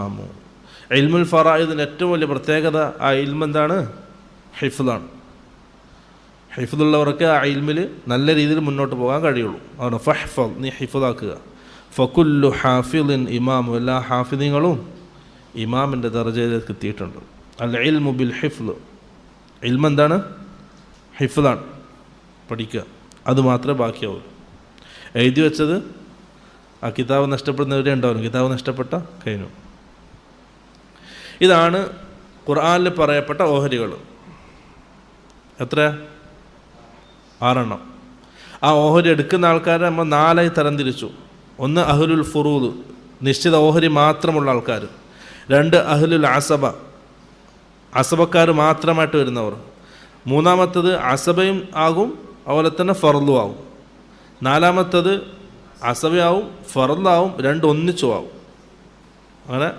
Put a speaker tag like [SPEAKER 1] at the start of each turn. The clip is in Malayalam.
[SPEAKER 1] അർഹാമു. ഇൽമുൽ ഫറായിദിൻ്റെ ഏറ്റവും വലിയ പ്രത്യേകത ആ ഇൽമ് എന്താണ്? ഹിഫ്ളാണ്. ഹിഫ്ളുള്ളവർക്ക് ആ ഇൽമിൽ നല്ല രീതിയിൽ മുന്നോട്ട് പോകാൻ കഴിയുള്ളൂ. അതാണ് ഫഹ്ഫൾ, നീ ഹിഫ്ളാക്കുക. ഫകുല്ലു ഹാഫിളിൻ ഇമാമു, എല്ലാ ഹാഫിദീങ്ങളും ഇമാമിൻ്റെ ദർജയിലേക്ക് എത്തിയിട്ടുണ്ട്. അൽ ഇൽമു ബിൽ ഹിഫ്ള്, ഇൽമ് എന്താണ്? ഹിഫ്ളാണ്, പഠിക്കുക. അത് മാത്രമേ ബാക്കിയാവുള്ളൂ. എഴുതി വെച്ചത് ആ കിതാബ് നഷ്ടപ്പെടുന്നവരെ ഉണ്ടാവും. കിതാബ് നഷ്ടപ്പെട്ട കഴിഞ്ഞു. ഇതാണ് ഖുർആനിൽ പറയപ്പെട്ട ഓഹരികൾ. എത്ര? 6. ആ ഓഹരി എടുക്കുന്ന ആൾക്കാരെ നമ്മൾ 4 തരംതിരിച്ചു. 1 അഹ്ലുൽ ഫുറൂദ്, നിശ്ചിത ഓഹരി മാത്രമുള്ള ആൾക്കാർ. 2 അഹ്ലുൽ അസബ, അസബക്കാർ മാത്രമായിട്ട് വരുന്നവർ. 3-മത്തത് അസബയും ആകും, അതുപോലെ തന്നെ ഫർളും ആവും. 4-മത്തത് അസബയാവും ഫർളാവും, 2 ഒന്നിച്ചും ആവും. അങ്ങനെ